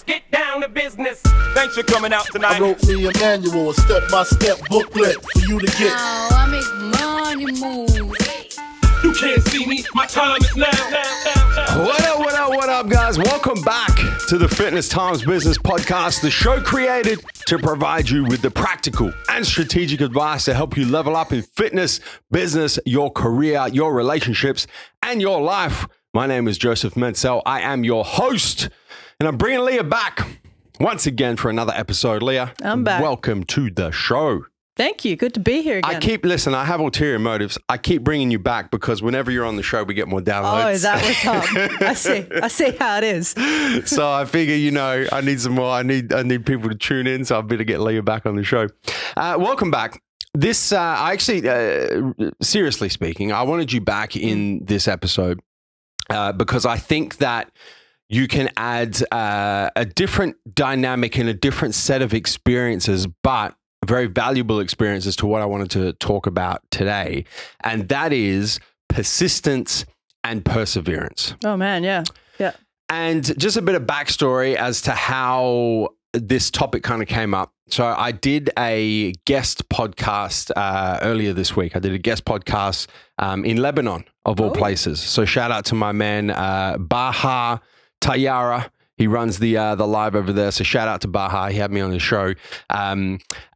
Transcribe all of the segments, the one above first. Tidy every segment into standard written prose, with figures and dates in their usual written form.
get down to business. Thanks for coming out tonight. I wrote me a manual, a step-by-step booklet for you to get. Oh, I make money move. You can't see me, my time is now. What up, guys? Welcome back to the Fitness Times Business Podcast, the show created to provide you with the practical and strategic advice to help you level up in fitness, business, your career, your relationships, and your life. My name is Joseph Mencel. I am your host, and I'm bringing Leah back once again for another episode. Leah, I'm back. Welcome to the show. Thank you. Good to be here again. I have ulterior motives. I keep bringing you back because whenever you're on the show, we get more downloads. Oh, is that what's up? I see how it is. So I figure, I need some more. I need people to tune in. So I better get Leah back on the show. Welcome back. This, seriously speaking, I wanted you back in this episode because I think that you can add a different dynamic and a different set of experiences, but very valuable experience as to what I wanted to talk about today. And that is persistence and perseverance. Oh man, yeah. And just a bit of backstory as to how this topic kind of came up. So I did a guest podcast earlier this week. I did a guest podcast in Lebanon, of all places. So shout out to my man, Baha Tayara. He runs the live over there. So shout out to Baha. He had me on the show.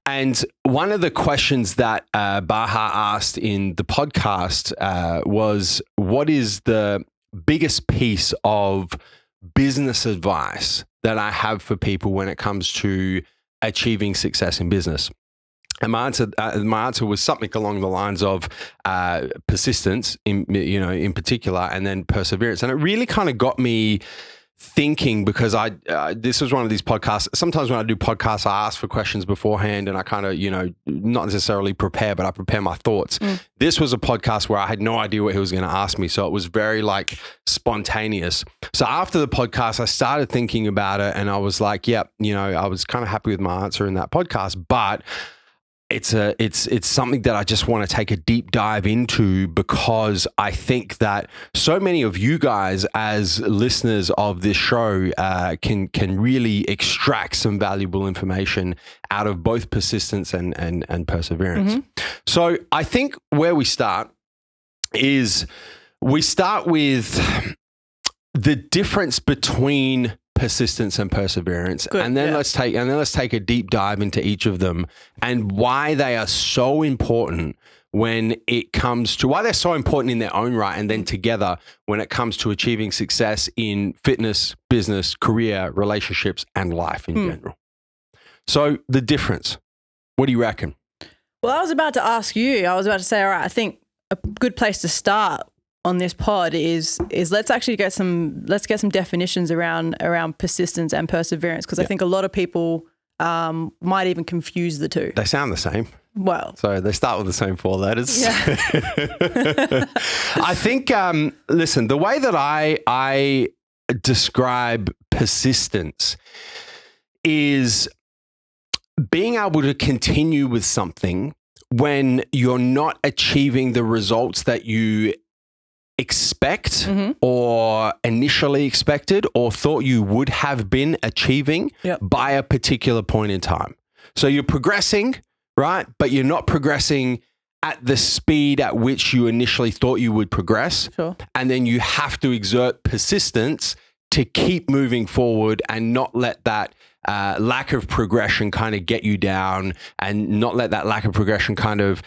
And one of the questions that Baha asked in the podcast was, what is the biggest piece of business advice that I have for people when it comes to achieving success in business? And my answer was something along the lines of persistence, in particular, and then perseverance. And it really kind of got me thinking, because this was one of these podcasts. Sometimes when I do podcasts, I ask for questions beforehand and I kind of, not necessarily prepare, but I prepare my thoughts. This was a podcast where I had no idea what he was going to ask me. So it was very spontaneous. So after the podcast, I started thinking about it and I was like, yep, I was kind of happy with my answer in that podcast, but it's something that I just want to take a deep dive into, because I think that so many of you guys as listeners of this show can really extract some valuable information out of both persistence and perseverance. Mm-hmm. So I think where we start is we start with the difference between persistence and perseverance. Good, and then let's take a deep dive into each of them and why they are so important when it comes to why they're so important in their own right, and then together when it comes to achieving success in fitness, business, career, relationships, and life in general. So the difference, what do you reckon? Well, I was about to ask you. I was about to say, all right, I think a good place to start on this pod is let's actually get some definitions around persistence and perseverance, because I think a lot of people might even confuse the two. They sound the same. Well, so they start with the same four letters. Yeah. I think listen, the way that I describe persistence is being able to continue with something when you're not achieving the results that you expect or initially expected or thought you would have been achieving by a particular point in time. So you're progressing, right? But you're not progressing at the speed at which you initially thought you would progress. Sure. And then you have to exert persistence to keep moving forward and not let that lack of progression kind of get you down, and not let that lack of progression kind of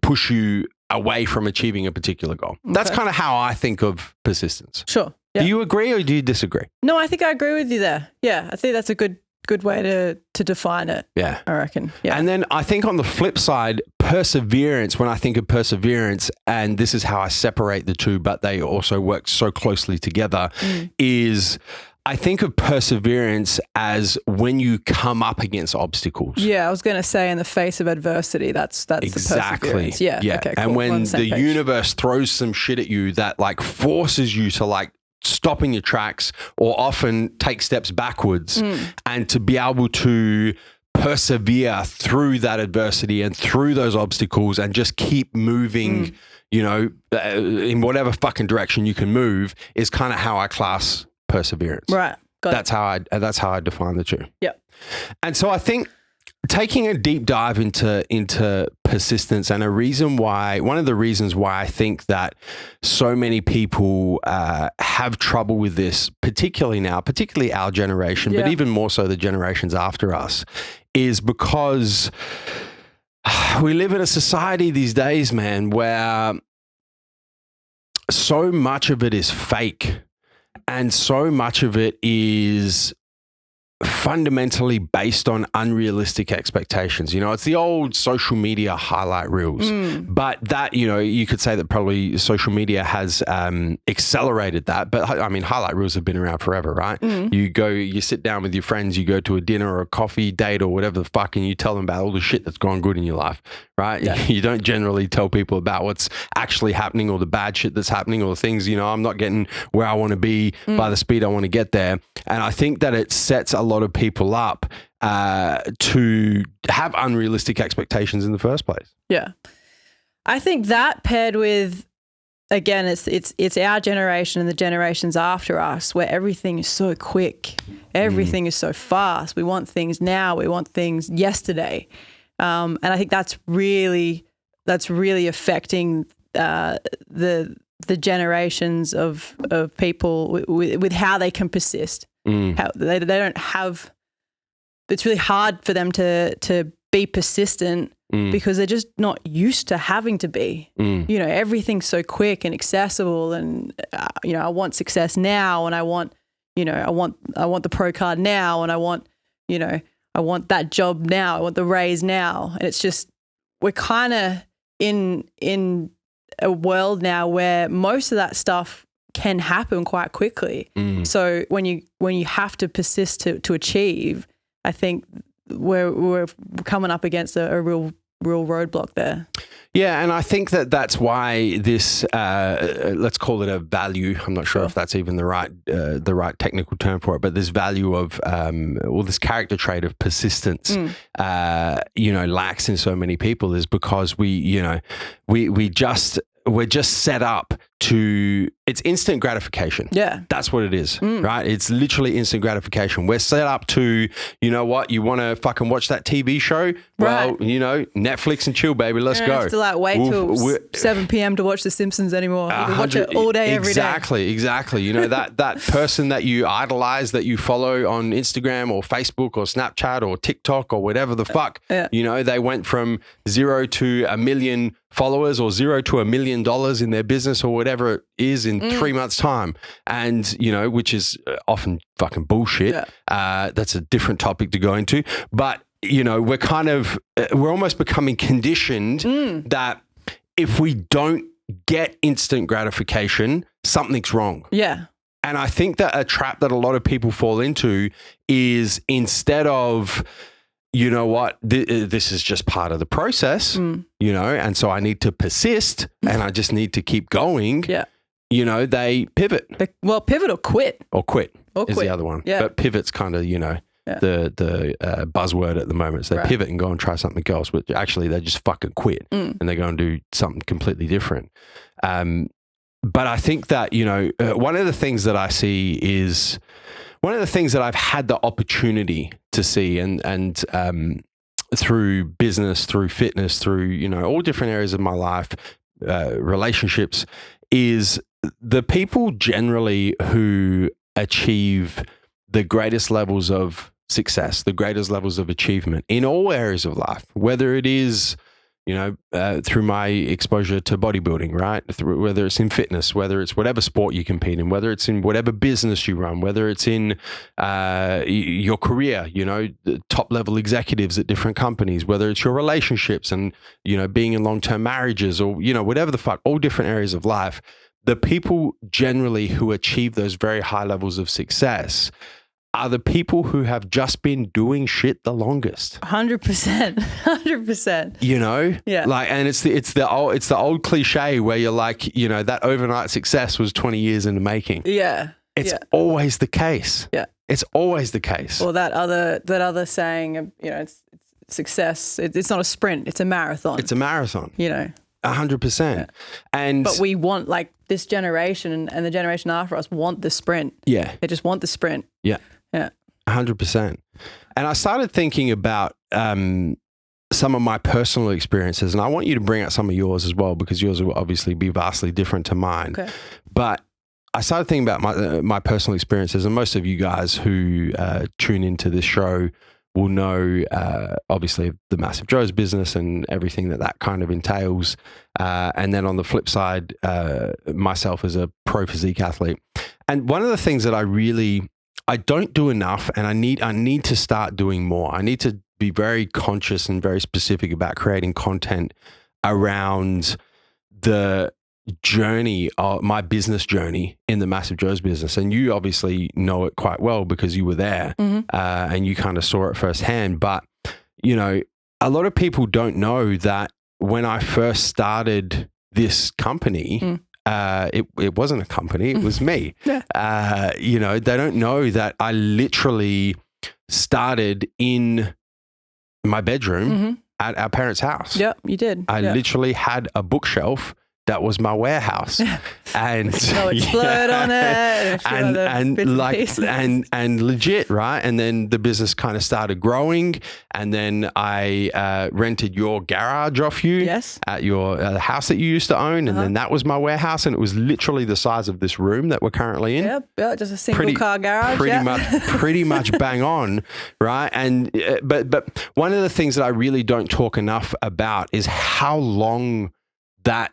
push you away from achieving a particular goal. Okay. That's kind of how I think of persistence. Sure. Yeah. Do you agree or do you disagree? No, I think I agree with you there. Yeah, I think that's a good way to define it. Yeah. I reckon. Yeah. And then I think on the flip side, perseverance, when I think of perseverance, and this is how I separate the two, but they also work so closely together, is I think of perseverance as when you come up against obstacles. Yeah, I was going to say in the face of adversity, that's exactly. The perseverance. Yeah. Okay, cool. And when the universe throws some shit at you that forces you to stop in your tracks or often take steps backwards, and to be able to persevere through that adversity and through those obstacles and just keep moving, in whatever fucking direction you can move, is kind of how I class perseverance. Right. That's how I define the two. Yeah. And so I think taking a deep dive into persistence, and one of the reasons why I think that so many people have trouble with this, particularly our generation, but even more so the generations after us, is because we live in a society these days, man, where so much of it is fake and so much of it is fundamentally based on unrealistic expectations. You know, it's the old social media highlight reels, but that, you know, you could say that probably social media has accelerated that. But I mean, highlight reels have been around forever, right? You sit down with your friends, you go to a dinner or a coffee date or whatever the fuck, and you tell them about all the shit that's gone good in your life, right? Yeah. You don't generally tell people about what's actually happening or the bad shit that's happening or the things, you know, I'm not getting where I want to be by the speed I want to get there. And I think that it sets a lot of people up to have unrealistic expectations in the first place. Yeah. I think that paired with, again, it's our generation and the generations after us where everything is so quick. Everything is so fast. We want things now. We want things yesterday. And I think that's really affecting the generations of people with how they can persist. How they don't have. It's really hard for them to be persistent because they're just not used to having to be. You know, everything's so quick and accessible, and you know, I want success now, and I want the pro card now, and I want that job now, I want the raise now, and it's just we're kind of in a world now where most of that stuff can happen quite quickly. So when you have to persist to achieve, I think we're coming up against a real roadblock there. Yeah, and I think that's why this let's call it a value. I'm not sure if that's even the right technical term for it, but this value of this character trait of persistence, lacks in so many people is because we're just set up to, it's instant gratification. Yeah. That's what it is, right? It's literally instant gratification. We're set up to, you know what, you want to fucking watch that TV show? Well, you know, Netflix and chill, baby. Let's go. You don't have to like wait till 7 p.m. to watch The Simpsons anymore. You can watch it all day, every day. Exactly. You know, that person that you idolize, that you follow on Instagram or Facebook or Snapchat or TikTok or whatever the fuck, you know, they went from 0 to 1 million followers or 0 to $1 million in their business or whatever it is in 3 months' time. And, you know, which is often fucking bullshit. That's a different topic to go into. But, you know, we're almost becoming conditioned that if we don't get instant gratification, something's wrong. Yeah. And I think that a trap that a lot of people fall into is, instead of, you know what, this is just part of the process, you know, and so I need to persist and I just need to keep going. Yeah. You know, they pivot. Pivot or quit. Or quit is the other one. Yeah. But pivot's kind of, you know, the buzzword at the moment. So they pivot and go and try something else, but actually they just fucking quit and they go and do something completely different. But I think that, you know, one of the things that I see is, one of the things that I've had the opportunity to see and through business, through fitness, through, you know, all different areas of my life, relationships, is the people generally who achieve the greatest levels of success, the greatest levels of achievement in all areas of life, whether it is, you know, through my exposure to bodybuilding, right? Whether it's in fitness, whether it's whatever sport you compete in, whether it's in whatever business you run, whether it's in your career, you know, the top level executives at different companies, whether it's your relationships and, you know, being in long-term marriages or, you know, whatever the fuck, all different areas of life. The people generally who achieve those very high levels of success are the people who have just been doing shit the longest. 100%. 100%. You know? Yeah. Like, and it's the old cliche where you're like, you know, that overnight success was 20 years in the making. Yeah. It's always the case. Yeah. It's always the case. Or that other saying, you know, it's success. It's not a sprint, it's a marathon. It's a marathon. You know? 100%. And but we want, like, this generation and the generation after us want the sprint. Yeah. They just want the sprint. Yeah. 100%. And I started thinking about some of my personal experiences, and I want you to bring out some of yours as well, because yours will obviously be vastly different to mine. Okay. But I started thinking about my personal experiences, and most of you guys who tune into this show will know, obviously, the Massive Joe's business and everything that kind of entails. And then on the flip side, myself as a pro physique athlete. And one of the things that I don't do enough, and I need to start doing more. I need to be very conscious and very specific about creating content around the journey, my business journey in the Massive Joe's business. And you obviously know it quite well because you were there, and you kind of saw it firsthand. But, you know, a lot of people don't know that when I first started this company, it wasn't a company, it was me. You know, they don't know that I literally started in my bedroom at our parents' house. Yep, you did. I literally had a bookshelf that was my warehouse, and no explode on it, and legit, right? And then the business kind of started growing, and then I rented your garage off you at your the house that you used to own, and then that was my warehouse, and it was literally the size of this room that we're currently in. Yep, just a single car garage. Pretty much bang on, right? And but one of the things that I really don't talk enough about is how long that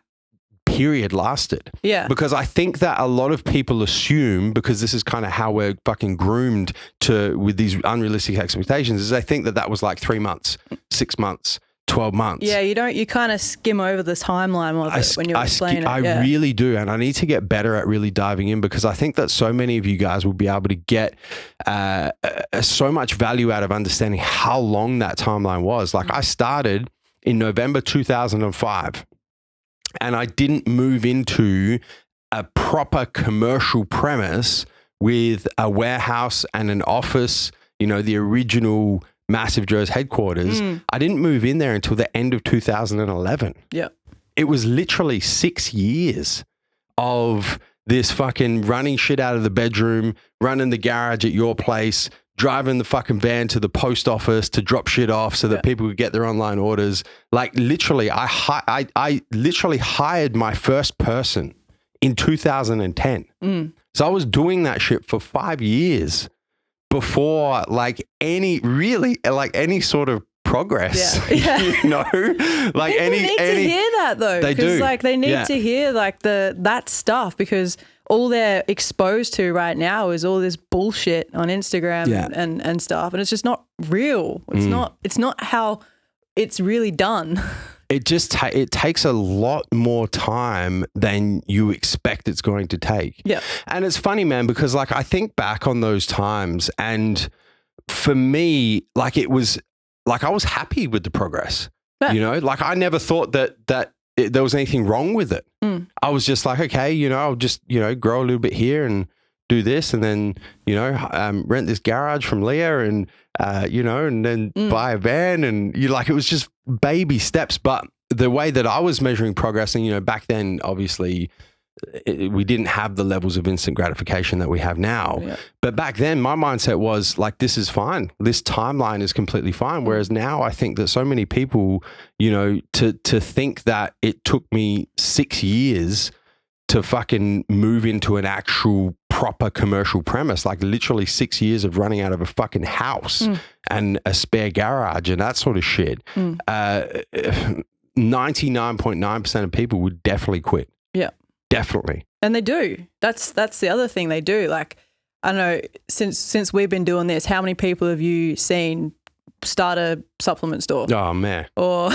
period lasted. Yeah. Because I think that a lot of people assume, because this is kind of how we're fucking groomed with these unrealistic expectations, is they think that was like 3 months, 6 months, 12 months. Yeah, you kind of skim over the timeline of it when you explain it. I really do. And I need to get better at really diving in, because I think that so many of you guys will be able to get so much value out of understanding how long that timeline was. Like I started in November 2005. And I didn't move into a proper commercial premise with a warehouse and an office, you know, the original Massive Joe's headquarters. I didn't move in there until the end of 2011. Yeah. It was literally 6 years of this fucking running shit out of the bedroom, running the garage at your place, driving the fucking van to the post office to drop shit off so that people could get their online orders. Like literally, I literally hired my first person in 2010. So I was doing that shit for 5 years before any sort of progress. Yeah. You know, like people need to hear that though. They do. Like they need to hear like that stuff, because all they're exposed to right now is all this bullshit on Instagram and stuff, and it's just not real. It's not how it's really done. It just it takes a lot more time than you expect it's going to take. Yeah. And it's funny, man, because like I think back on those times, and for me, like it was like I was happy with the progress. Yeah. You know, like I never thought that there was anything wrong with it. I was just like, okay, you know, I'll just, you know, grow a little bit here and do this, and then, you know, rent this garage from Leah, and, you know, and then buy a van, and it was just baby steps. But the way that I was measuring progress, and, you know, back then, obviously, we didn't have the levels of instant gratification that we have now. Yeah. But back then my mindset was like, this is fine. This timeline is completely fine. Whereas now I think that so many people, you know, to think that it took me 6 years to fucking move into an actual proper commercial premise, like literally 6 years of running out of a fucking house and a spare garage and that sort of shit. 99.9% of people would definitely quit. Yeah. Definitely. And they do. That's the other thing they do. Like, I don't know, since we've been doing this, how many people have you seen start a supplement store? Oh, man. Or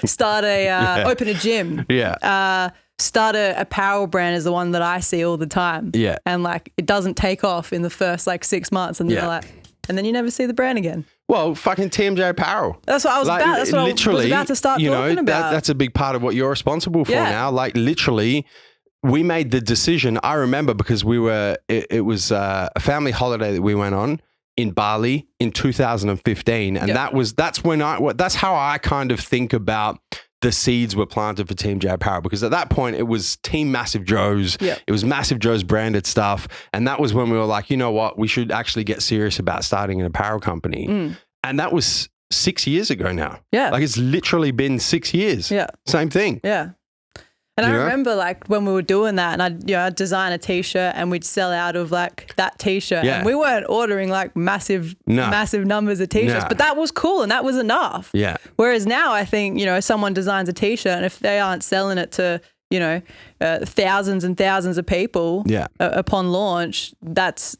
start open a gym. Yeah. Start a apparel brand is the one that I see all the time. Yeah. And like, it doesn't take off in the first like 6 months, and then and then you never see the brand again. Well, fucking TMJ Apparel. That's what I was about. That's what I was about to start talking about. That's a big part of what you're responsible for now. Like literally, we made the decision. I remember because it was a family holiday that we went on in Bali in 2015, and that's how I kind of think about the seeds were planted for Team J Apparel, because at that point it was Team Massive Joe's. Yeah. It was Massive Joe's branded stuff. And that was when we were like, you know what, we should actually get serious about starting an apparel company. And that was 6 years ago now. Yeah. Like it's literally been 6 years. Yeah. Same thing. Yeah. And I You know? remember like when we were doing that and I'd design a t-shirt and we'd sell out of like that t-shirt. Yeah. And we weren't ordering like massive numbers of t-shirts, No. but that was cool and that was enough. Yeah. Whereas now I think, someone designs a t-shirt and if they aren't selling it to, thousands and thousands of people upon launch, that's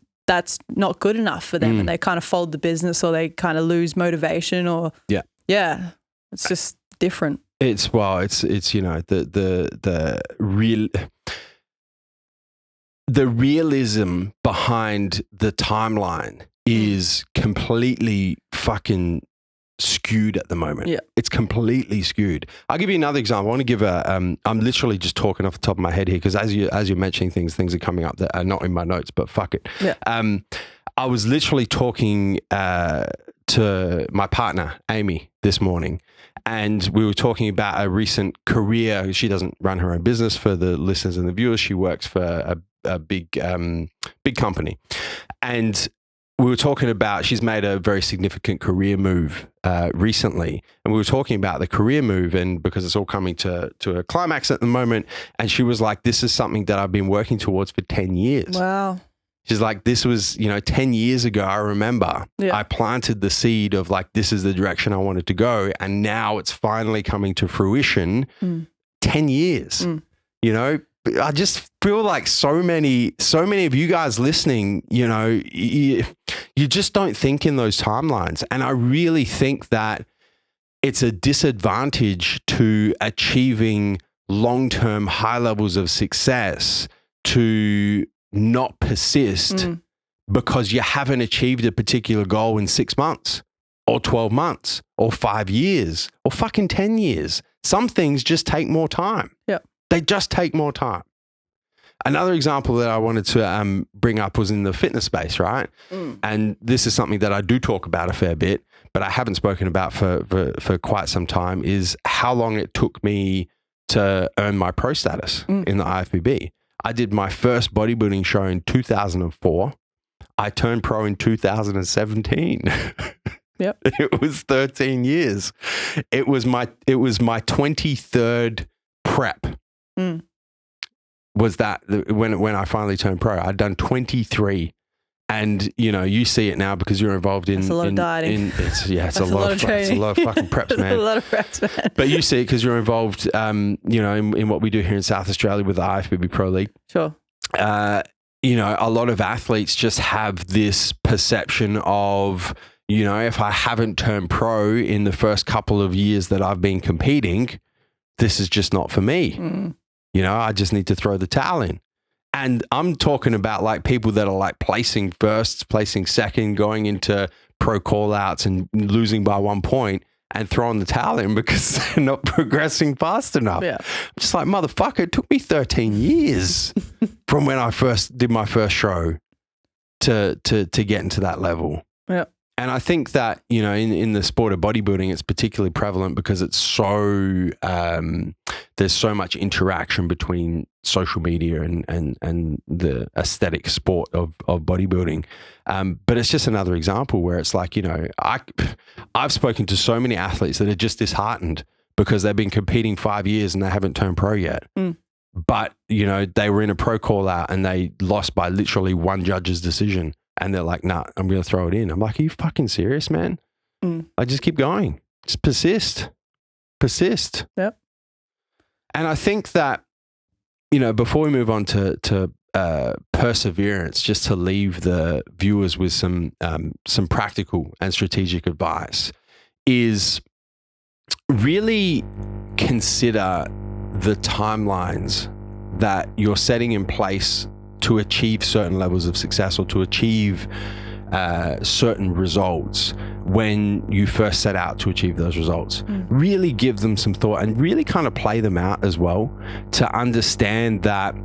not good enough for them and they kind of fold the business or they kind of lose motivation or it's just different. It's the realism behind the timeline is completely fucking skewed at the moment. Yeah. It's completely skewed. I'll give you another example. I want to give I'm literally just talking off the top of my head here because as you're mentioning things are coming up that are not in my notes, but fuck it. Yeah. I was literally talking to my partner, Amy, this morning, and we were talking about a recent career. She doesn't run her own business for the listeners and the viewers. She works for a big company. And we were talking about, she's made a very significant career move recently. And we were talking about the career move and because it's all coming to a climax at the moment. And she was like, this is something that I've been working towards for 10 years. Wow. She's like, this was, 10 years ago, I remember I planted the seed of like, this is the direction I wanted to go. And now it's finally coming to fruition. 10 years, I just feel like so many of you guys listening, you just don't think in those timelines. And I really think that it's a disadvantage to achieving long-term high levels of success to not persist because you haven't achieved a particular goal in 6 months or 12 months or 5 years or fucking 10 years. Some things just take more time. Yeah. They just take more time. Another example that I wanted to bring up was in the fitness space, right? And this is something that I do talk about a fair bit, but I haven't spoken about for quite some time, is how long it took me to earn my pro status in the Ifbb. I did my first bodybuilding show in 2004. I turned pro in 2017. Yep. It was 13 years. It was my 23rd prep. Was that when I finally turned pro? I'd done 23. And you see it now because you're involved in. It's a lot of dieting. It's a lot of training. It's a lot of fucking preps, man. A lot of preps, man. But you see it because you're involved, in what we do here in South Australia with the IFBB Pro League. Sure. A lot of athletes just have this perception of, if I haven't turned pro in the first couple of years that I've been competing, this is just not for me. I just need to throw the towel in. And I'm talking about like people that are like placing first, placing second, going into pro call outs and losing by 1 point and throwing the towel in because they're not progressing fast enough. Yeah. I'm just like, motherfucker, it took me 13 years from when I first did my first show to get into that level. Yeah. And I think that, in the sport of bodybuilding, it's particularly prevalent because it's so, there's so much interaction between social media and the aesthetic sport of bodybuilding. But it's just another example where it's like, I've spoken to so many athletes that are just disheartened because they've been competing 5 years and they haven't turned pro yet. But, they were in a pro call out and they lost by literally one judge's decision. And they're like, nah, I'm going to throw it in. I'm like, are you fucking serious, man? I just keep going. Just persist. Yep. And I think that, before we move on to perseverance, just to leave the viewers with some practical and strategic advice, is really consider the timelines that you're setting in place to achieve certain levels of success or to achieve certain results when you first set out to achieve those results. Really give them some thought and really kind of play them out as well to understand that,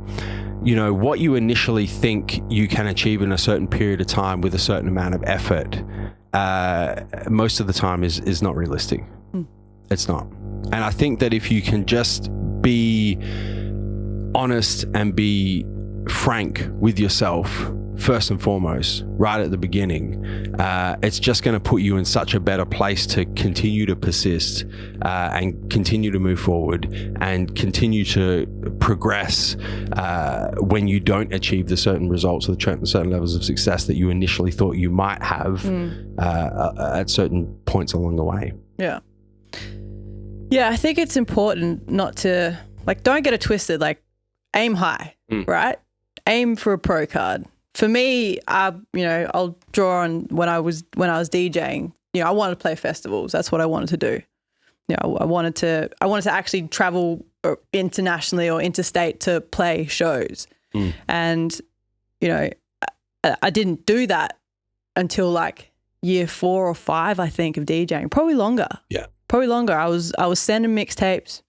what you initially think you can achieve in a certain period of time with a certain amount of effort, most of the time is not realistic. It's not. And I think that if you can just be honest and be frank with yourself, first and foremost, right at the beginning, it's just going to put you in such a better place to continue to persist and continue to move forward and continue to progress when you don't achieve the certain results or the certain levels of success that you initially thought you might have at certain points along the way. Yeah. Yeah, I think it's important not to, like, don't get it twisted, like, aim high, right? Aim for a pro card. For me, I'll draw on when I was DJing. I wanted to play festivals. That's what I wanted to do. I wanted to actually travel internationally or interstate to play shows. And I didn't do that until like year 4 or 5, I think, of DJing. Probably longer. Yeah, probably longer. I was sending mixtapes.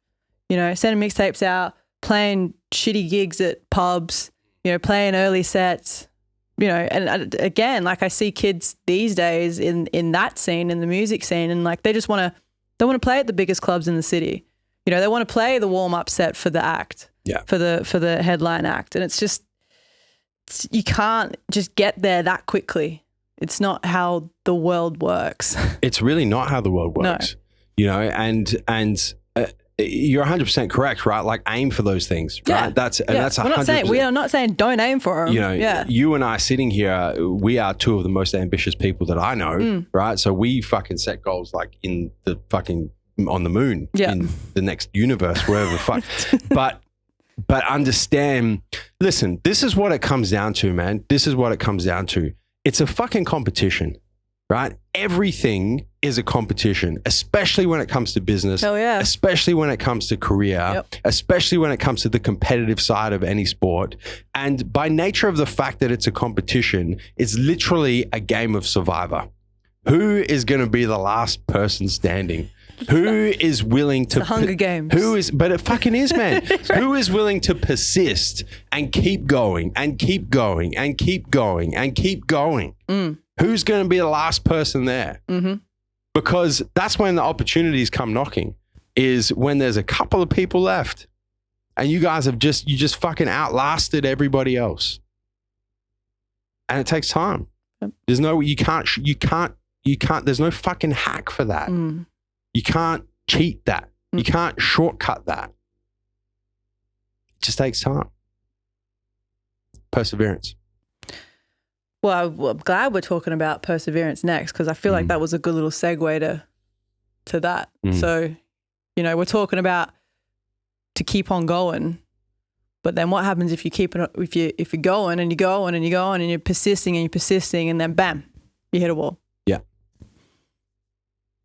Sending mixtapes out, playing shitty gigs at pubs. Playing early sets. And again, like I see kids these days in that scene, in the music scene, and like they want to play at the biggest clubs in the city. They want to play the warm up set for the act, for the headline act, and it's just you can't just get there that quickly. It's not how the world works. It's really not how the world works. No. And you're 100% correct, right? Like aim for those things, right? That's 100%. We are not saying don't aim for them. You and I sitting here, we are two of the most ambitious people that I know, right? So we fucking set goals like in the fucking on the moon, in the next universe, wherever the fuck. But understand. Listen, this is what it comes down to, man. This is what it comes down to. It's a fucking competition. Right? Everything is a competition, especially when it comes to business, especially when it comes to career, especially when it comes to the competitive side of any sport. And by nature of the fact that it's a competition, it's literally a game of survivor. Who is going to be the last person standing? Who is willing to... It's the Hunger Games. But it fucking is, man. Who is willing to persist and keep going and keep going and keep going and keep going? Who's going to be the last person there? Because that's when the opportunities come knocking, is when there's a couple of people left and you guys have just fucking outlasted everybody else. And it takes time. There's no, you can't, there's no fucking hack for that. You can't cheat that. You can't shortcut that. It just takes time. Perseverance. Well, I'm glad we're talking about perseverance next, because I feel like that was a good little segue to that. So, we're talking about to keep on going, but then what happens if you keep it? If you're going and you're going and you're going and you're persisting and then bam, you hit a wall. Yeah.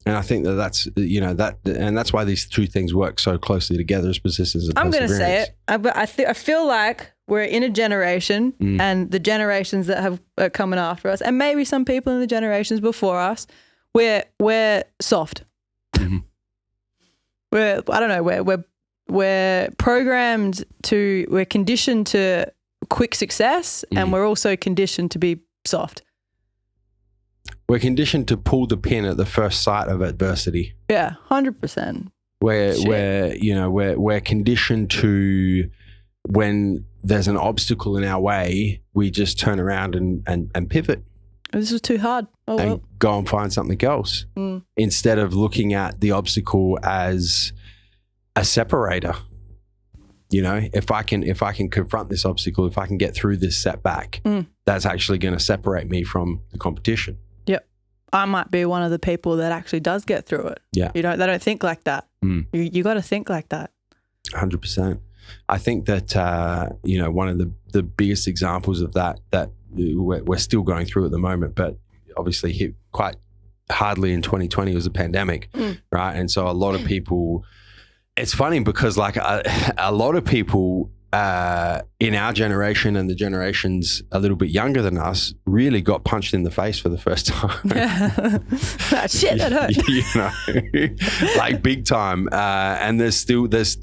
And I think that's and that's why these two things work so closely together, as persistence and perseverance. I'm going to say it. I feel like we're in a generation, and the generations that are coming after us, and maybe some people in the generations before us, we're soft. We're programmed to, we're conditioned to quick success, and we're also conditioned to be soft. We're conditioned to pull the pin at the first sight of adversity. Yeah, 100%. We're conditioned to, when there's an obstacle in our way, we just turn around and pivot. This was too hard. Oh, well. And go and find something else, instead of looking at the obstacle as a separator. If I can confront this obstacle, if I can get through this setback, that's actually going to separate me from the competition. Yep. I might be one of the people that actually does get through it. Yeah. They don't think like that. You got to think like that. 100%. I think that, one of the biggest examples of that we're still going through at the moment, but obviously hit quite hardly in 2020 was the pandemic, right? And so a lot of people, it's funny because like a lot of people in our generation and the generations a little bit younger than us really got punched in the face for the first time. Shit, that hurt. Like big time. And there's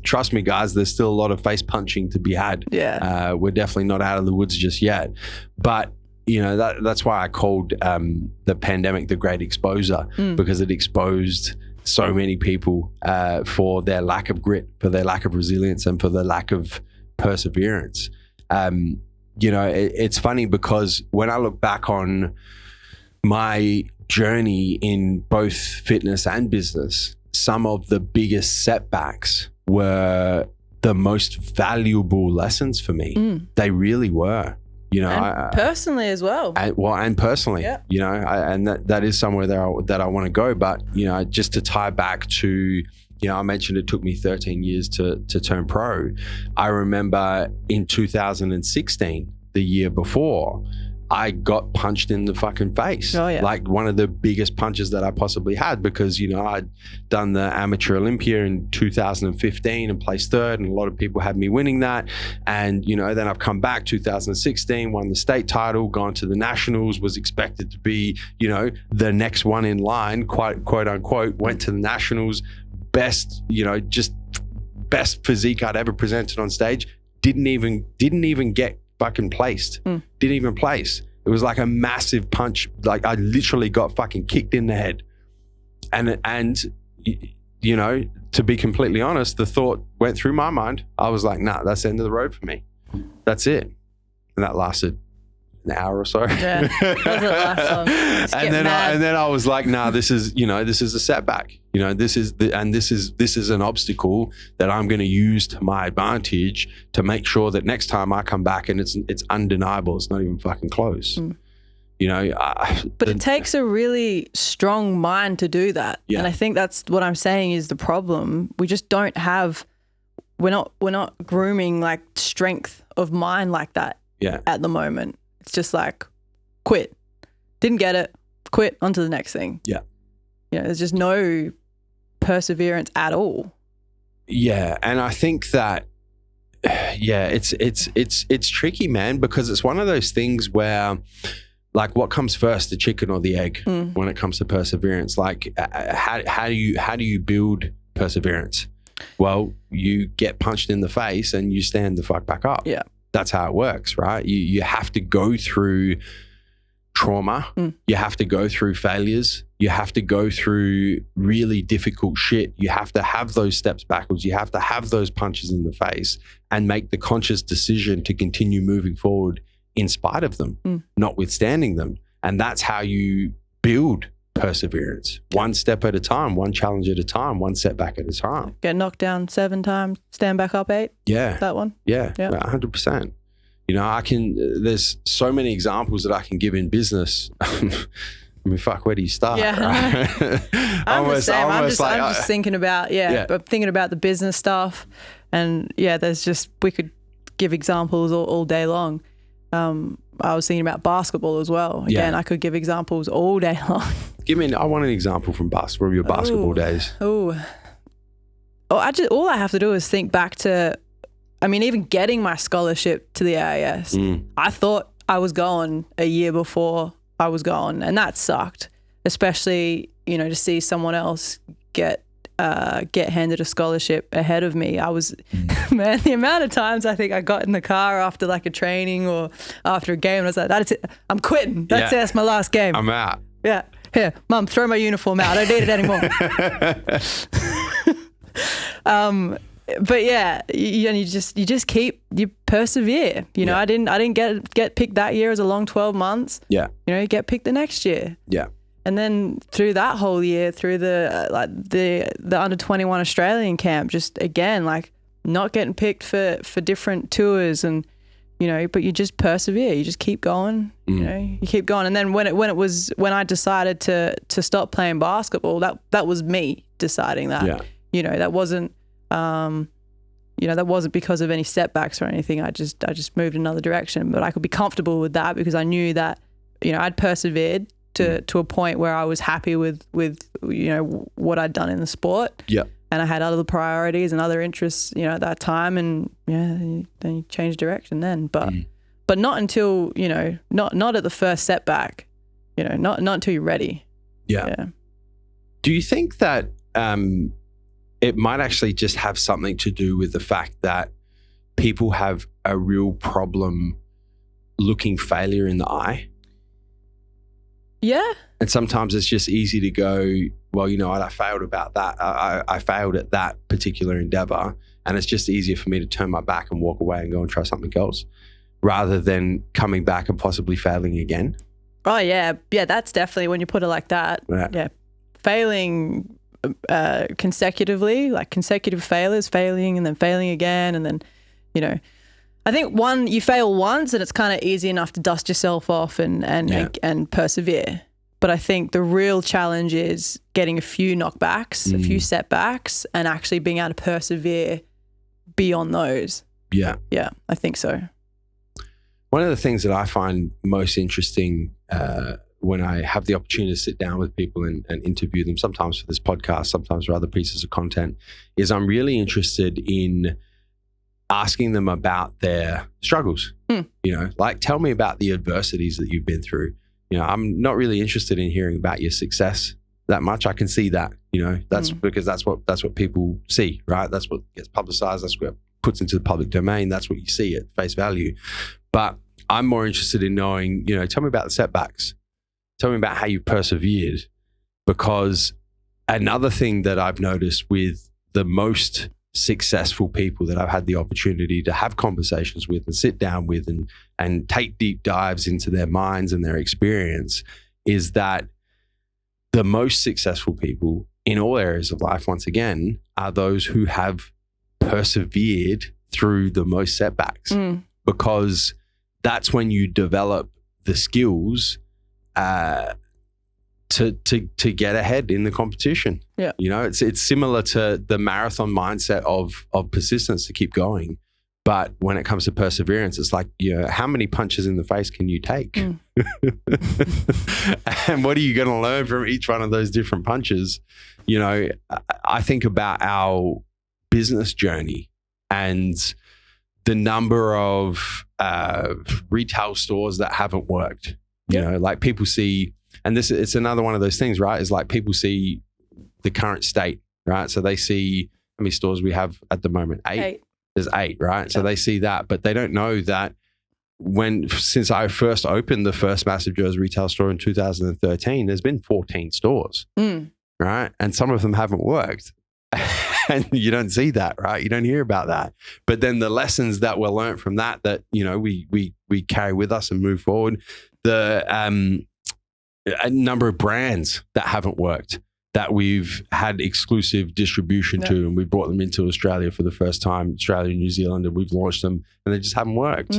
trust me guys, there's still a lot of face punching to be had. Yeah. We're definitely not out of the woods just yet. But that's why I called the pandemic the great exposer, because it exposed so many people for their lack of grit, for their lack of resilience, and for their lack of perseverance. It's funny because when I look back on my journey in both fitness and business, some of the biggest setbacks were the most valuable lessons for me. They really were. And personally as well. And personally, yeah. And that is somewhere that I want to go. But, just to tie back to, I mentioned it took me 13 years to turn pro. I remember in 2016, the year before, I got punched in the fucking face. Oh, yeah. Like one of the biggest punches that I possibly had because, I'd done the Amateur Olympia in 2015 and placed third, and a lot of people had me winning that. And, then I've come back 2016, won the state title, gone to the nationals, was expected to be, the next one in line, quote unquote, went to the nationals, best, just best physique I'd ever presented on stage. Didn't even get fucking placed. Didn't even place. It was like a massive punch. Like I literally got fucking kicked in the head. And to be completely honest, the thought went through my mind. I was like, nah, that's the end of the road for me. That's it. And that lasted an hour or so. Yeah, doesn't last long. And then I was like, nah, this is a setback. This is an obstacle that I'm going to use to my advantage to make sure that next time I come back and it's undeniable. It's not even fucking close. But it takes a really strong mind to do that. Yeah. And I think that's what I'm saying is the problem. We just don't have, we're not grooming like strength of mind like that at the moment. It's just like quit, didn't get it, quit, on to the next thing. Yeah. There's just no perseverance at all. Yeah. And I think that, it's tricky, man, because it's one of those things where like what comes first, the chicken or the egg when it comes to perseverance? Like how do you build perseverance? Well, you get punched in the face and you stand the fuck back up. Yeah. That's how it works, right? You have to go through trauma. You have to go through failures. You have to go through really difficult shit. You have to have those steps backwards. You have to have those punches in the face and make the conscious decision to continue moving forward in spite of them, notwithstanding them. And that's how you build perseverance. One step at a time, one challenge at a time, one setback at a time. Get knocked down 7 times, stand back up 8. Yeah. That one. Yeah. 100%. There's so many examples that I can give in business. I mean, fuck, where do you start? Yeah. Right? I'm just thinking about, I'm thinking about the business stuff. And we could give examples all day long. I was thinking about basketball as well. Again, I could give examples all day long. I want an example from your basketball days. All I have to do is think back to, even getting my scholarship to the AIS. I thought I was going a year before I was going, and that sucked, especially, to see someone else get handed a scholarship ahead of me. I was, man, the amount of times I think I got in the car after like a training or after a game and I was like, that's it, I'm quitting. That's it, that's my last game. I'm out. Yeah. Here, Mum, throw my uniform out. I don't need it anymore. But yeah, you persevere. I didn't get picked that year as a long 12 months. Yeah. You get picked the next year. Yeah. And then through that whole year, through the under 21 Australian camp, just again like not getting picked for different tours, and but you just persevere. You just keep going. You keep going. And then when I decided to stop playing basketball, that was me deciding that. Yeah. That wasn't that wasn't because of any setbacks or anything. I just moved another direction, but I could be comfortable with that because I knew that I'd persevered to a point where I was happy with what I'd done in the sport. Yeah. And I had other priorities and other interests, at that time, and then you change direction then. But not until, not at the first setback, not until you're ready. Yeah. Do you think that it might actually just have something to do with the fact that people have a real problem looking failure in the eye? Yeah. And sometimes it's just easy to go, well, you know what, I failed about that. I failed at that particular endeavor. And it's just easier for me to turn my back and walk away and go and try something else rather than coming back and possibly failing again. Oh, yeah. Yeah, that's definitely when you put it like that. Yeah. Failing consecutively, like consecutive failures, failing and then failing again. And then, you know, I think you fail once and it's kind of easy enough to dust yourself off and persevere. But I think the real challenge is getting a few knockbacks, a few setbacks, and actually being able to persevere beyond those. Yeah. Yeah, I think so. One of the things that I find most interesting when I have the opportunity to sit down with people and interview them, sometimes for this podcast, sometimes for other pieces of content, is I'm really interested in asking them about their struggles. You know, like, tell me about the adversities that you've been through. You know, I'm not really interested in hearing about your success that much. I can see that, you know, that's because that's what people see, right? That's what gets publicized. That's what puts into the public domain. That's what you see at face value. But I'm more interested in knowing, you know, tell me about the setbacks. Tell me about how you persevered. Because another thing that I've noticed with the most successful people that I've had the opportunity to have conversations with and sit down with and take deep dives into their minds and their experience is that the most successful people in all areas of life, once again, are those who have persevered through the most setbacks, because that's when you develop the skills to get ahead in the competition. Yeah. You know, it's similar to the marathon mindset of persistence to keep going. But when it comes to perseverance, it's like, you know, how many punches in the face can you take? And what are you going to learn from each one of those different punches? You know, I think about our business journey and the number of retail stores that haven't worked. You know, like people see, and it's another one of those things, right? Is like people see the current state, right? So they see how many stores we have at the moment. 8. There's 8, right? Yeah. So they see that, but they don't know that since I first opened the first Massive Joe's retail store in 2013, there's been 14 stores, right? And some of them haven't worked. And you don't see that, right? You don't hear about that. But then the lessons that were learned from that, you know, we carry with us and move forward. The a number of brands that haven't worked that we've had exclusive distribution to, and we brought them into Australia for the first time, Australia and New Zealand, and we've launched them and they just haven't worked,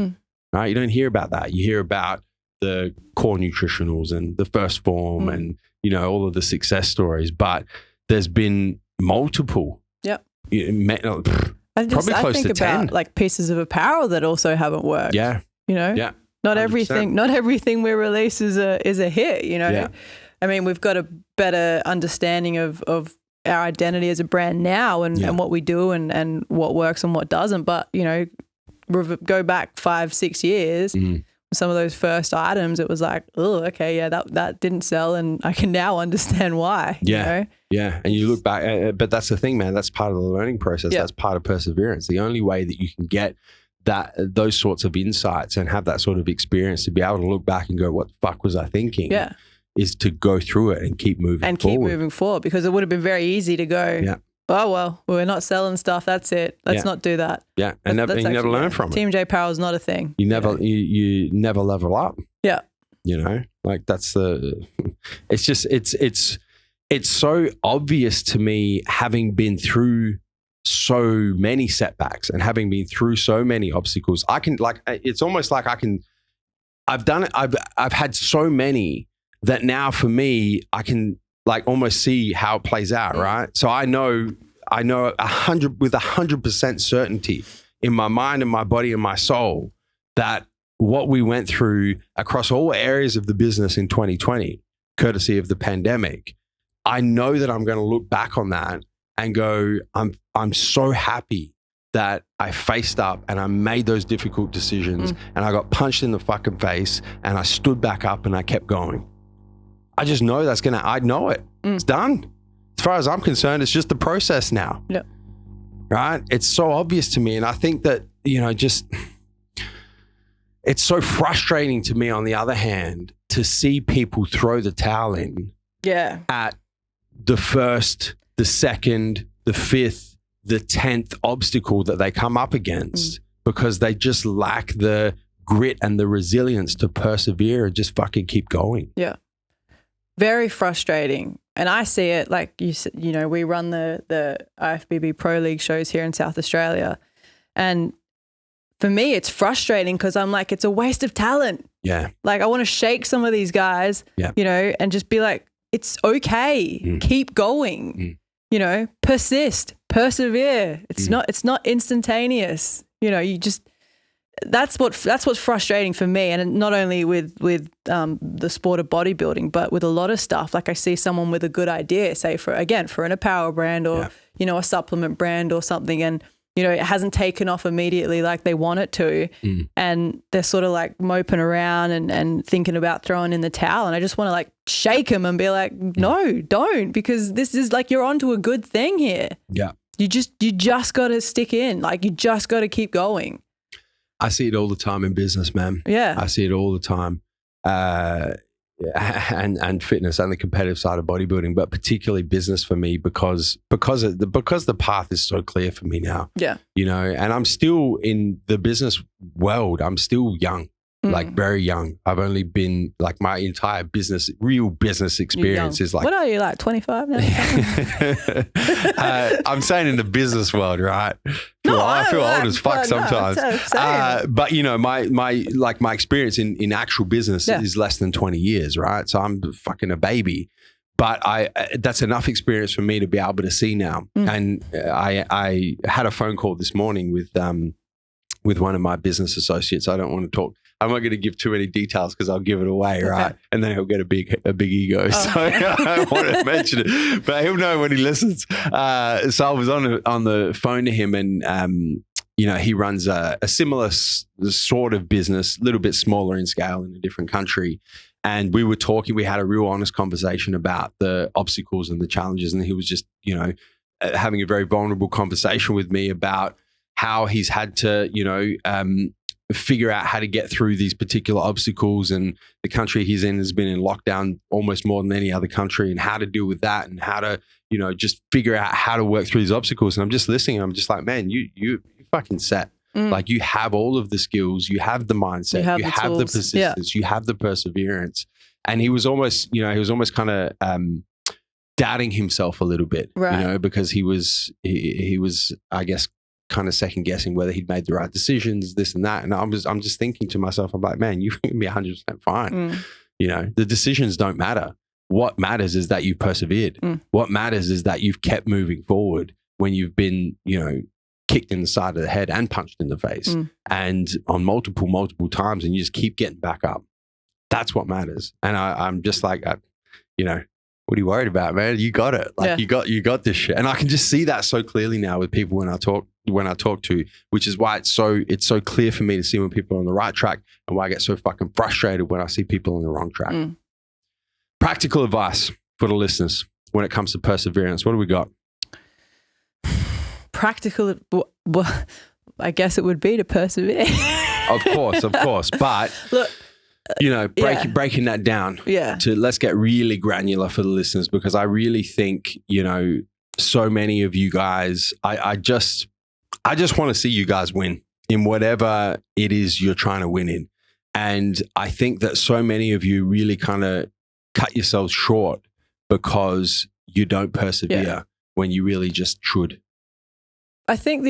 right? You don't hear about that. You hear about the core nutritionals and the First Form and, you know, all of the success stories, but there's been multiple. I think about 10. Like pieces of apparel that also haven't worked. Yeah. You know? Yeah. Not 100%. Not everything we release is a hit, you know? Yeah. I mean, we've got a better understanding of our identity as a brand now and what we do and what works and what doesn't. But, you know, go back 5-6 years, some of those first items, it was like, oh, okay, yeah, that didn't sell, and I can now understand why. Yeah. You know? Yeah. And you look back, but that's the thing, man. That's part of the learning process. Yeah. That's part of perseverance. The only way that you can get those sorts of insights and have that sort of experience to be able to look back and go, what the fuck was I thinking? Yeah. Is to go through it and keep moving forward. Keep moving forward, because it would have been very easy to go, oh, well, we're not selling stuff. That's it. Let's not do that. Yeah. And you never learn from it. Team J Power is not a thing. You never level up. Yeah. You know, like that's it's just, it's so obvious to me, having been through so many setbacks and having been through so many obstacles. It's almost like I've done it. I've had so many that now for me, I can like almost see how it plays out, right? So I know 100% certainty in my mind and my body and my soul that what we went through across all areas of the business in 2020, courtesy of the pandemic, I know that I'm going to look back on that and go, I'm so happy that I faced up and I made those difficult decisions and I got punched in the fucking face and I stood back up and I kept going. I just know I know it. It's done. As far as I'm concerned, it's just the process now. Yeah. Right? It's so obvious to me. And I think that, you know, just it's so frustrating to me, on the other hand, to see people throw the towel in Yeah. at the first, the second, the fifth, the 10th obstacle that they come up against because they just lack the grit and the resilience to persevere and just fucking keep going. Yeah. Very frustrating. And I see it like you know, we run the Ifbb Pro League shows here in South Australia. And for me, it's frustrating because I'm like, it's a waste of talent. Yeah. Like I want to shake some of these guys, you know, and just be like, it's okay. Keep going. You know, persist, persevere. It's not instantaneous. You know, you just that's what's frustrating for me, and not only with the sport of bodybuilding, but with a lot of stuff. Like I see someone with a good idea, say for an apparel brand or you know, a supplement brand or something, and you know, it hasn't taken off immediately like they want it to. And they're sort of like moping around and thinking about throwing in the towel. And I just want to like shake them and be like, no, don't, because this is like, you're onto a good thing here. Yeah. You just got to stick in. Like you just got to keep going. I see it all the time in business, man. Yeah. I see it all the time. And fitness and the competitive side of bodybuilding, but particularly business for me because the path is so clear for me now. Yeah. You know, and I'm still in the business world. I'm still young, like very young. I've only been like my entire real business experience is like. What are you, like 25 now? I'm saying in the business world, right? I feel old as fuck sometimes. But you know, my experience in actual business is less than 20 years, right? So I'm fucking a baby. But that's enough experience for me to be able to see now. And I had a phone call this morning with one of my business associates. I don't want to talk. I'm not going to give too many details because I'll give it away, right? And then he'll get a big ego. So I don't want to mention it, but he'll know when he listens. So I was on the phone to him, and you know, he runs a similar sort of business, a little bit smaller in scale in a different country. And we were talking. We had a real honest conversation about the obstacles and the challenges, and he was just, you know, having a very vulnerable conversation with me about how he's had to, you know, figure out how to get through these particular obstacles, and the country he's in has been in lockdown almost more than any other country, and how to deal with that, and how to, you know, just figure out how to work through these obstacles. And I'm just listening, and I'm just like, man, you fucking set. Like you have all of the skills, you have the mindset, you have the persistence, you have the perseverance. And he was almost kind of doubting himself a little bit, you know, because he was, I guess, kind of second guessing whether he'd made the right decisions, this and that. And I'm just thinking to myself, I'm like, man, you can be 100% fine. You know, the decisions don't matter. What matters is that you've persevered. What matters is that you've kept moving forward when you've been, you know, kicked in the side of the head and punched in the face and on multiple times, and you just keep getting back up. That's what matters. And I'm just like, you know, what are you worried about, man? You got it. Like you got this shit. And I can just see that so clearly now with people when I talk to, which is why it's so clear for me to see when people are on the right track, and why I get so fucking frustrated when I see people on the wrong track. Practical advice for the listeners when it comes to perseverance. What do we got? Practical, well, I guess it would be to persevere. Of course. But look, you know, breaking that down to let's get really granular for the listeners, because I really think, you know, so many of you guys, I just want to see you guys win in whatever it is you're trying to win in. And I think that so many of you really kind of cut yourselves short because you don't persevere when you really just should. I think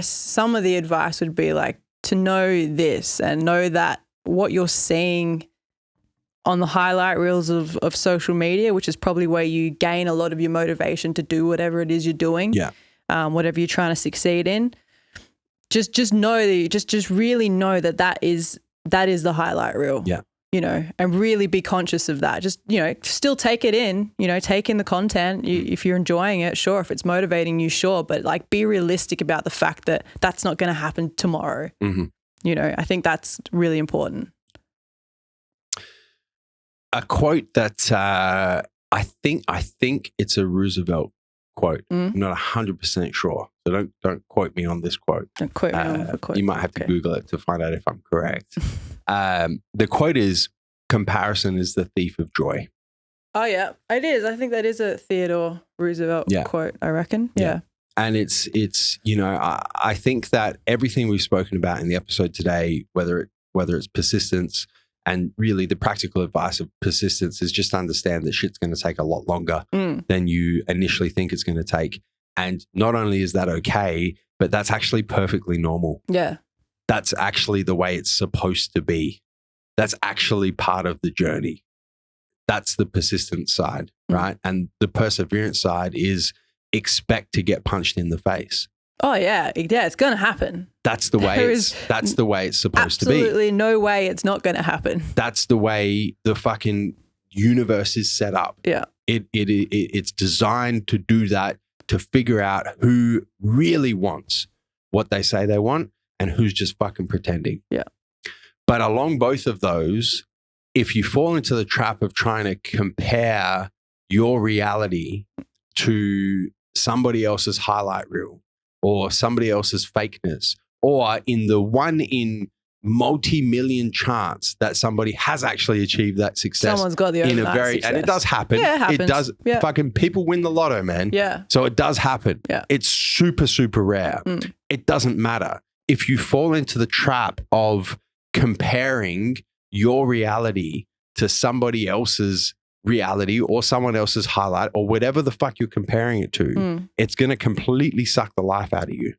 some of the advice would be like to know this and know that what you're seeing on the highlight reels of social media, which is probably where you gain a lot of your motivation to do whatever it is you're doing, whatever you're trying to succeed in. Just know that just really know that is the highlight reel. Yeah. You know, and really be conscious of that. Just, you know, still take it in, you know, take in the content. If you're enjoying it, sure. If it's motivating you, sure. But like be realistic about the fact that that's not going to happen tomorrow. You know, I think that's really important. A quote that I think it's a Roosevelt quote. I'm not 100% sure. So don't quote me on this quote. Don't quote me on the quote. You might have to Google it to find out if I'm correct. The quote is, comparison is the thief of joy. Oh, yeah, it is. I think that is a Theodore Roosevelt quote, I reckon. Yeah. And it's I think that everything we've spoken about in the episode today, whether it's persistence, and really the practical advice of persistence is just understand that shit's going to take a lot longer than you initially think it's going to take. And not only is that okay, but that's actually perfectly normal. Yeah. That's actually the way it's supposed to be. That's actually part of the journey. That's the persistent side, right? And the perseverance side is expect to get punched in the face. Oh yeah, it's going to happen. That's the way. That's the way it's supposed to be. Absolutely no way it's not going to happen. That's the way the fucking universe is set up. Yeah, it's designed to do that, to figure out who really wants what they say they want and who's just fucking pretending. Yeah. But along both of those, if you fall into the trap of trying to compare your reality to somebody else's highlight reel or somebody else's fakeness, or in the one in multi-million chance that somebody has actually achieved that success. Someone's got the and it does happen. Yeah, it happens. It does. Yeah. Fucking people win the lotto, man. Yeah. So it does happen. Yeah. It's super, super rare. It doesn't matter. If you fall into the trap of comparing your reality to somebody else's reality or someone else's highlight or whatever the fuck you're comparing it to, it's going to completely suck the life out of you.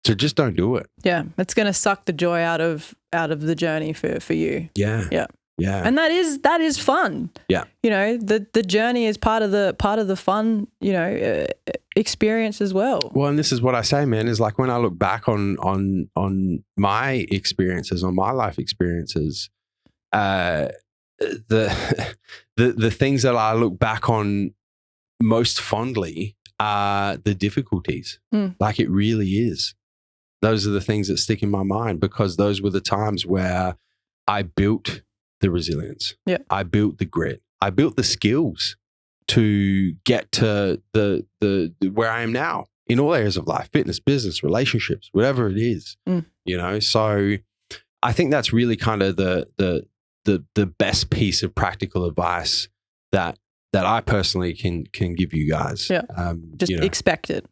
So just don't do it. Yeah, it's going to suck the joy out of the journey for you. Yeah. Yeah. Yeah. And that is fun. Yeah. You know, the journey is part of the fun, experience as well. Well, and this is what I say, man, is like when I look back on my experiences, on my life experiences, the things that I look back on most fondly are the difficulties. Like it really is. Those are the things that stick in my mind because those were the times where I built the resilience. Yeah. I built the grit. I built the skills to get to the where I am now in all areas of life, fitness, business, relationships, whatever it is. So I think that's really kind of the best piece of practical advice that I personally can give you guys. Yeah. Just expect it.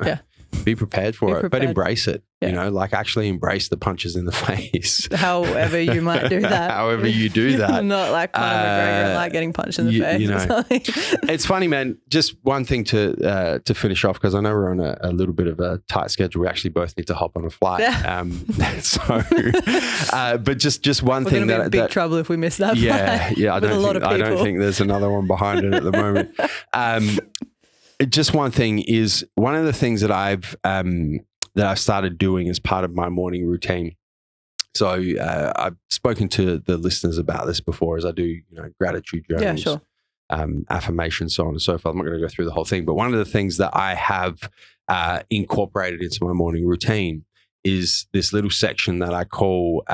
Yeah. Be prepared for it, but embrace it. Yeah. Like actually embrace the punches in the face. However you might do that. However you do that. Not like Conor McGregor, like getting punched in the face or something. It's funny, man. Just one thing to finish off, because I know we're on a little bit of a tight schedule. We actually both need to hop on a flight. But just one we're thing that be in big trouble if we miss that flight. Yeah. I don't think there's another one behind it at the moment. Just one thing is one of the things that I've started doing as part of my morning routine. So I've spoken to the listeners about this before, as I do, gratitude journals, affirmations, so on and so forth. I'm not going to go through the whole thing, but one of the things that I have incorporated into my morning routine is this little section that I call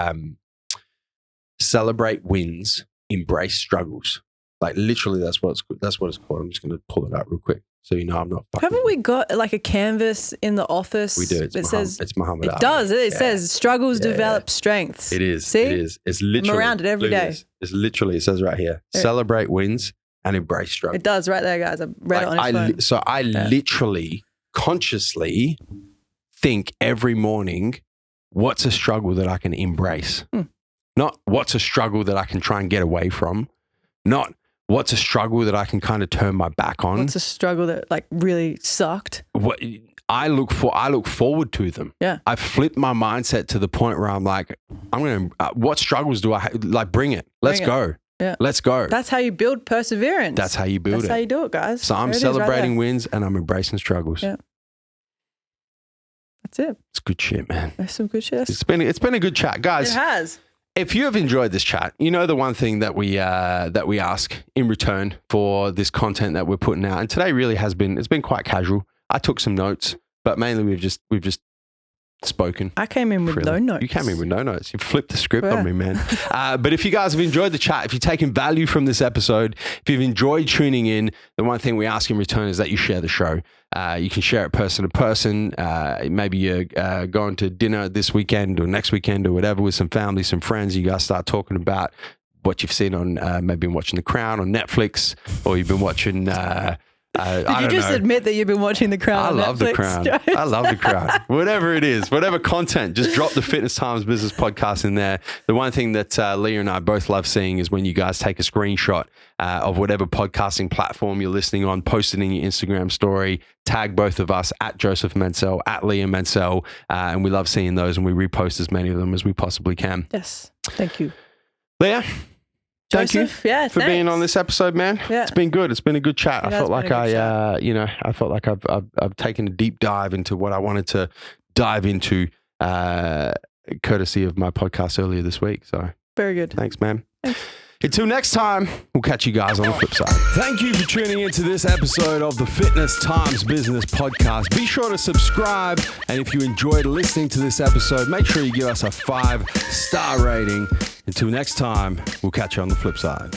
celebrate wins, embrace struggles. Like literally, that's what it's called. I'm just going to pull it out real quick. So I'm not fucking. Haven't we got like a canvas in the office? We do. It's Muhammad Ali. It does. It says struggles develop strengths. It is. See? It is. It's literally. I'm around it every day. It's literally. It says right here: celebrate wins and embrace struggles. It does right there, guys. I read it on his phone. So I literally, consciously think every morning, what's a struggle that I can embrace? Not what's a struggle that I can try and get away from. Not what's a struggle that I can kind of turn my back on? What's a struggle that like really sucked? What I look forward to them. Yeah. I've flipped my mindset to the point where I'm like, what struggles do I like? Bring it. Let's go. Yeah. Let's go. That's how you build perseverance. That's how you build it. That's how you do it, guys. So I'm celebrating wins and I'm embracing struggles. Yeah. That's it. It's good shit, man. That's some good shit. It's been a good chat, guys. It has. If you have enjoyed this chat, the one thing that we ask in return for this content that we're putting out, and today really it's been quite casual. I took some notes, but mainly we've just spoken. I came in with no notes. You came in with no notes. You flipped the script on me, man. But if you guys have enjoyed the chat, if you've taken value from this episode, if you've enjoyed tuning in, the one thing we ask in return is that you share the show. You can share it person to person. Maybe you're going to dinner this weekend or next weekend or whatever with some family, some friends. You guys start talking about what you've seen on, maybe been watching The Crown on Netflix, or you've been watching... Did you just admit that you've been watching The Crown? I on love Netflix? The Crown. I love The Crown. Whatever it is, whatever content, just drop the Fitness Times Business podcast in there. The one thing that Leah and I both love seeing is when you guys take a screenshot of whatever podcasting platform you're listening on, post it in your Instagram story, tag both of us at Joseph Mencel, at Leah Mencel, and we love seeing those, and we repost as many of them as we possibly can. Yes. Thank you. Leah? Thank you for being on this episode, man. Yeah. It's been good. It's been a good chat. I felt like I felt like I've taken a deep dive into what I wanted to dive into, courtesy of my podcast earlier this week. So very good. Thanks, man. Thanks. Until next time, we'll catch you guys on the flip side. Thank you for tuning into this episode of the Fitness Times Business Podcast. Be sure to subscribe. And if you enjoyed listening to this episode, make sure you give us a 5-star rating. Until next time, we'll catch you on the flip side.